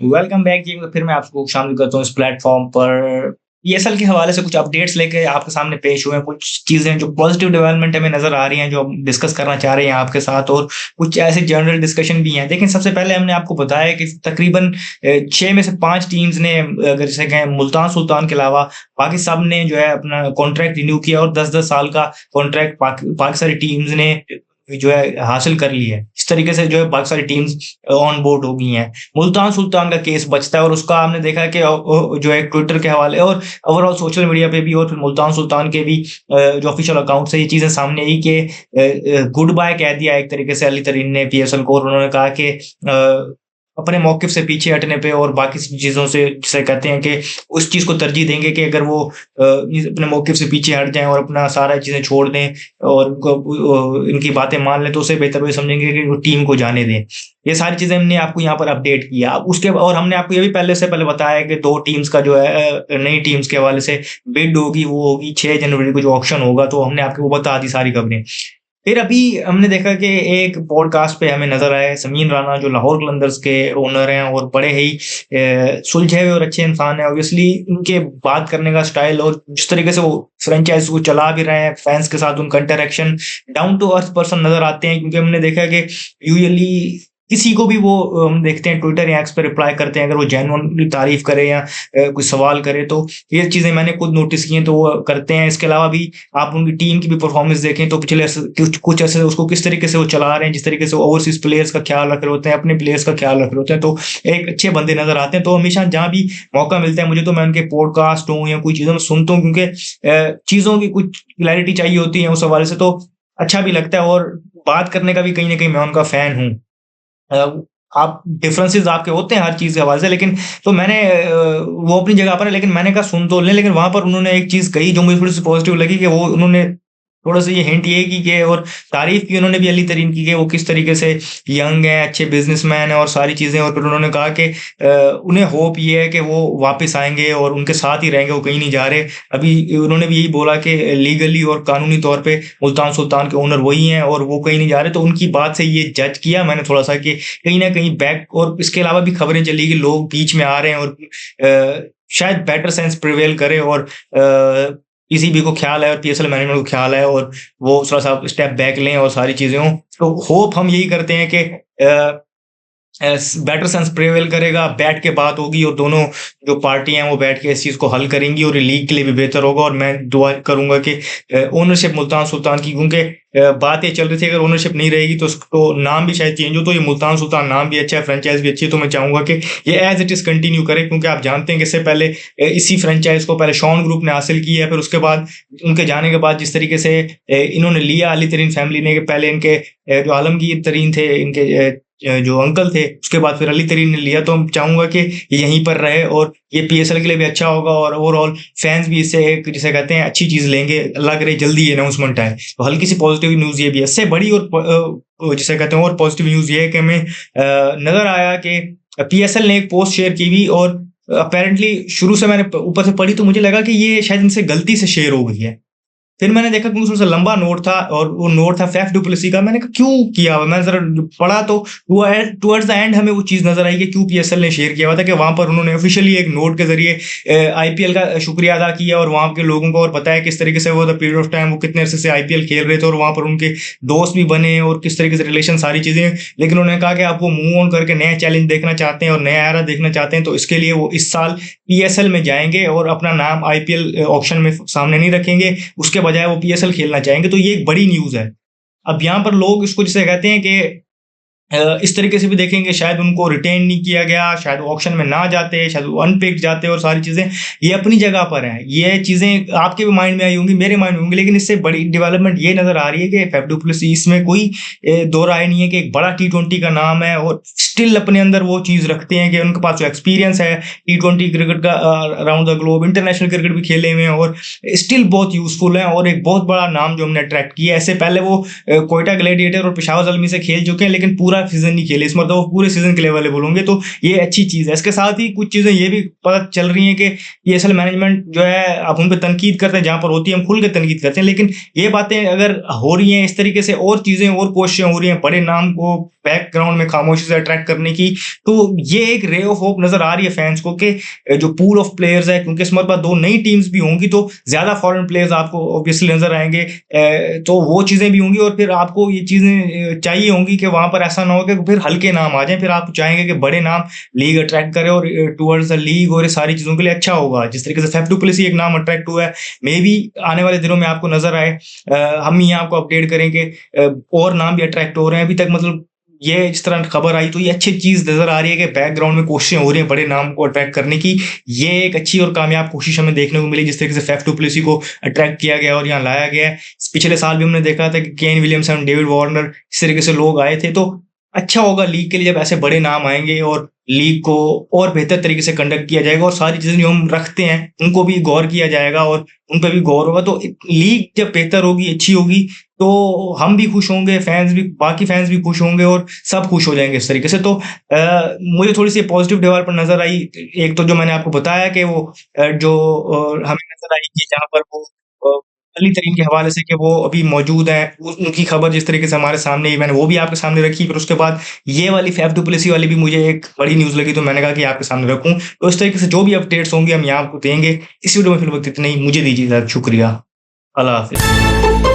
Welcome back जी। फिर मैं आपको शामिल करता हूँ इस प्लेटफ़ॉर्म पर। पीएसएल के हवाले से कुछ अपडेट्स लेके आपके सामने पेश हुए हैं। कुछ चीज़ें जो पॉज़िटिव डेवलपमेंट हमें नज़र आ रही हैं, जो हम डिस्कस करना चाह रहे हैं आपके साथ, और कुछ ऐसे जनरल डिस्कशन भी हैं। देखिए, सबसे पहले हमने आपको बताया कि तकरीबन 6 में से 5 टीम्स ने, अगर जैसे कहें, मुल्तान सुल्तान के अलावा बाकी सब ने जो है अपना कॉन्ट्रैक्ट रिन्यू किया, और 10-10 साल का कॉन्ट्रैक्ट बाकी सारी टीम्स ने जो है हासिल कर लिया है। इस तरीके से जो है बाकी सारी टीम्स ऑन बोर्ड हो गई हैं। मुल्तान सुल्तान का केस बचता है, और उसका हमने देखा कि जो है ट्विटर के हवाले और ओवरऑल सोशल मीडिया पे भी, और फिर मुल्तान सुल्तान के भी जो ऑफिशियल अकाउंट से ये चीज़ें सामने आई कि गुड बाय कह दिया एक तरीके से अली तरीन ने पीएसएल को, और उन्होंने कहा कि अपने मौक़िफ़ से पीछे हटने पे और बाकी चीज़ों से, जिसे कहते हैं कि उस चीज़ को तरजीह देंगे कि अगर वो इस अपने मौक़िफ़ से पीछे हट जाएँ और अपना सारा चीज़ें छोड़ दें और उनको इनकी बातें मान लें, तो उससे बेहतर वो समझेंगे कि वो टीम को जाने दें। ये सारी चीज़ें हमने आपको यहाँ पर अपडेट किया। अब उसके और हमने आपको ये भी पहले से पहले बताया कि 2 टीम्स का जो है नई टीम्स के हवाले से बिड होगी, वो होगी 6 जनवरी को जो ऑक्शन होगा, तो हमने आपको वो बता दी सारी खबरें। फिर अभी हमने देखा कि एक पॉडकास्ट पे हमें नज़र आए समीन राना, जो लाहौर कलंदर्स के ओनर हैं और बड़े ही सुलझे हुए और अच्छे इंसान हैं। ऑब्वियसली उनके बात करने का स्टाइल और जिस तरीके से वो फ्रेंचाइज़ को चला भी रहे हैं, फैन्स के साथ उनका interaction, down to earth person नज़र आते हैं। क्योंकि हमने देखा कि यूजुअली किसी को भी वो हम देखते हैं ट्विटर या एक्स पे रिप्लाई करते हैं, अगर वो जेन्युइनली तारीफ़ करे या कोई सवाल करे, तो ये चीज़ें मैंने खुद नोटिस की हैं, तो वो करते हैं। इसके अलावा भी आप उनकी टीम की भी परफॉर्मेंस देखें, तो पिछले कुछ ऐसे उसको किस तरीके से वो चला रहे हैं, जिस तरीके से वो ओवरसीज़ प्लेयर्स का ख्याल रख रहे होते हैं, अपने प्लेयर्स का ख्याल रख रहे होते हैं, तो एक अच्छे बंदे नज़र आते हैं। तो हमेशा जहाँ भी मौका मिलता है मुझे, तो मैं उनके पॉडकास्ट हो या कोई चीज़ों में सुनता हूँ, क्योंकि चीज़ों की कुछ क्लैरिटी चाहिए होती है उस हवाले से, तो अच्छा भी लगता है, और बात करने का भी कहीं न कहीं मैं उनका फ़ैन हूँ। अ, आप डिफरेंसेस आपके होते हैं हर चीज़ के हवाले से, लेकिन तो मैंने वो अपनी जगह पर है, लेकिन मैंने कहा सुन तो लें। लेकिन वहाँ पर उन्होंने एक चीज़ कही जो मुझे थोड़ी-सी पॉज़िटिव लगी, कि वो उन्होंने थोड़ा-सा ये हिंट ये की कि, और तारीफ़ की उन्होंने भी अली तरीन की, कि वो किस तरीके से यंग हैं, अच्छे बिज़नेसमैन हैं और सारी चीज़ें। और फिर उन्होंने कहा कि उन्हें होप ये है कि वो वापस आएँगे और उनके साथ ही रहेंगे, वो कहीं नहीं जा रहे। अभी उन्होंने भी यही बोला कि लीगली और कानूनी तौर पे मुल्तान सुल्तान के ओनर वही हैं और वो कहीं नहीं जा रहे। तो उनकी बात से ये जज किया मैंने थोड़ा-सा कि कहीं न कहीं बैक, और इसके अलावा भी खबरें चली कि लोग बीच में आ रहे हैं, और शायद बेटर सेंस प्रिवेल करे, और पीसीबी को ख़्याल है और पीएसएल मैनेजमेंट को ख़्याल है, और वो थोड़ा-सा स्टेप बैक लें और सारी चीज़ें हों। तो होप हम यही करते हैं कि बेटर सेंस प्रिवेल करेगा, बैठ के बात होगी, और दोनों जो पार्टी हैं वो बैठ के इस चीज़ को हल करेंगी, और ये लीग के लिए भी बेहतर होगा। और मैं दुआ करूँगा कि ओनरशिप मुल्तान सुल्तान की, क्योंकि बात ये चल रही थी अगर ओनरशिप नहीं रहेगी तो उसको नाम भी शायद चेंज हो, तो ये मुल्तान सुल्तान नाम भी अच्छा है, फ्रेंचाइज़ भी अच्छी है। तो मैं चाहूँगा कि ये एज़ इट इज़ कंटिन्यू करें, क्योंकि आप जानते हैं कि इससे पहले इसी फ्रेंचाइज़ को पहले शॉन ग्रुप ने हासिल की है, फिर उसके बाद उनके जाने के बाद जिस तरीके से इन्होंने लिया अली तरीन फैमिली ने, कि पहले इनके जो आलमगीर तरीन थे, इनके जो अंकल थे, उसके बाद फिर अली तरीन ने लिया। तो मैं चाहूँगा कि ये यहीं पर रहे, और ये पीएसएल के लिए भी अच्छा होगा, और ओवरऑल फैन्स भी इससे एक, जिसे कहते हैं, अच्छी चीज़ लेंगे। लग रही जल्दी ये अनाउंसमेंट है, तो हल्की सी पॉजिटिव न्यूज़ ये भी है। इससे बड़ी और जिसे कहते हैं और पॉजिटिव न्यूज़ ये है कि हमें नज़र आया कि पीएसएल ने एक पोस्ट शेयर की हुई, और अपैरेंटली शुरू से मैंने ऊपर से पढ़ी, तो मुझे लगा कि ये शायद इनसे गलती से शेयर हो गई है। फिर मैंने देखा कि उसमें से लंबा नोट था, और वो नोट था फैफ डु प्लेसी का। मैंने कहा क्यों किया हुआ? मैंने ज़रा पढ़ा, तो वो टुवर्ड्स द एंड हमें वो चीज़ नज़र आई कि क्यों पीएसएल ने शेयर किया हुआ था, कि वहाँ पर उन्होंने ऑफिशियली एक नोट के ज़रिए आईपीएल का शुक्रिया अदा किया, और वहाँ के लोगों को और बताया किस तरीके से वो द पीरियड ऑफ टाइम वो कितने अरसे से आईपीएल खेल रहे थे, और वहाँ पर उनके दोस्त भी बने, और किस तरीके से रिलेशन, सारी चीज़ें। लेकिन उन्होंने कहा कि आप वो मूव ऑन करके नया चैलेंज देखना चाहते हैं और नया एरा देखना चाहते हैं, तो इसके लिए वो इस साल पीएसएल में जाएँगे और अपना नाम आईपीएल ऑक्शन में सामने नहीं रखेंगे। उसके बजाय वो पीएसएल खेलना चाहेंगे। तो ये एक बड़ी न्यूज़ है। अब यहाँ पर लोग इसको जिसे कहते हैं कि इस तरीके से भी देखेंगे, शायद उनको रिटेन नहीं किया गया, शायद वो ऑक्शन में ना जाते, शायद वो अनपिक्ड जाते, और सारी चीज़ें ये अपनी जगह पर हैं। ये चीज़ें आपके भी माइंड में आई होंगी, मेरे माइंड में होंगी, लेकिन इससे बड़ी डेवलपमेंट ये नज़र आ रही है कि फैफ डु प्लेसी, इसमें कोई दो राय नहीं है कि एक बड़ा टी20 का नाम है, और स्टिल अपने अंदर वो चीज़ रखते हैं कि उनके पास जो एक्सपीरियंस है टी20 क्रिकेट का, around the globe international cricket भी खेले हुए हैं, और स्टिल बहुत यूज़फुल हैं, और एक बहुत बड़ा नाम जो हमने अट्रैक्ट किया है। इससे पहले वो कोयटा ग्लैडिएटर और पेशावर ज़ल्मी से खेल चुके हैं, लेकिन पूरा पूरा सीज़न नहीं खेले, इस मरतबा वो पूरे सीज़न के लिए अवेलेबल होंगे, तो ये अच्छी चीज़ है। इसके साथ ही कुछ चीज़ें ये भी पता चल रही हैं कि ईएसएल मैनेजमेंट जो है, आप उन पे तनकीद करते हैं, जहाँ पर होती है हम खुल के तनकीद करते हैं, लेकिन ये बातें अगर हो रही हैं इस तरीके से, और चीज़ें और कोशिशें हो रही हैं बड़े नाम को बैकग्राउंड में खामोशी से अट्रैक्ट करने की, तो ये एक रे ऑफ होप नज़र आ रही है फैन्स को कि जो पूल ऑफ प्लेयर्स है, क्योंकि इस मरतबा 2 नई टीम्स भी होंगी, तो ज़्यादा फॉरेन प्लेयर्स आपको ऑब्वियसली नज़र आएँगे। तो वो चीज़ें भी होंगी, और फिर आपको ये चीज़ें चाहिए होंगी कि वहाँ पर ऐसा ना हो कि फिर हल्के नाम आ जाएँ, फिर आप चाहेंगे कि बड़े नाम लीग अट्रैक्ट करे, और टुवर्ड्स द लीग और ये सारी चीज़ों के लिए अच्छा होगा। जिस तरीके से फैफ डु प्लेसी एक नाम अट्रैक्ट हुआ है, मेबी आने वाले दिनों में आपको नज़र आए, हम यहाँ आपको अपडेट करेंगे, और नाम भी अट्रैक्ट हो रहे हैं। अभी तक मतलब ये जिस तरह खबर आई, तो ये अच्छी चीज़ नज़र आ रही है कि बैकग्राउंड में कोशिशें हो रही हैं बड़े नाम को अट्रैक्ट करने की। ये एक अच्छी और कामयाब कोशिश हमें देखने को मिली, जिस तरीके से फैफ डु प्लेसी को अट्रैक्ट किया गया और यहाँ लाया गया है। पिछले साल भी हमने देखा था कि केन विलियमसन, डेविड वार्नर, इस तरीके से लोग आए थे, तो अच्छा होगा लीग के लिए जब ऐसे बड़े नाम आएँगे, और लीग को और बेहतर तरीके से कंडक्ट किया जाएगा, और सारी चीज़ें जो हम रखते हैं, उनको भी गौर किया जाएगा, और उन पे भी गौर होगा। तो लीग जब बेहतर होगी, अच्छी होगी, तो हम भी खुश होंगे, फैन्स भी, बाकी फैन्स भी खुश होंगे, और सब खुश हो जाएँगे इस तरीके से। तो मुझे थोड़ी-सी पॉजिटिव डेवलपमेंट नज़र आई। एक तो जो मैंने आपको बताया कि वो हमें नज़र आई कि जहाँ पर वो अ, अली तरीन के हवाले से कि वो अभी मौजूद हैं, उनकी खबर जिस तरीके से हमारे सामने आई, मैंने वो भी आपके सामने रखी। फिर उसके बाद ये वाली फैफ डु प्लेसी वाली भी मुझे एक बड़ी न्यूज़ लगी, तो मैंने कहा कि आपके सामने रखूँ। तो इस तरीके से जो भी अपडेट्स होंगे हम यहाँ आपको देंगे। इस वीडियो में फिलहाल इतना ही, मुझे दीजिए इजाज़त। शुक्रिया। अल्लाह हाफ़िज़।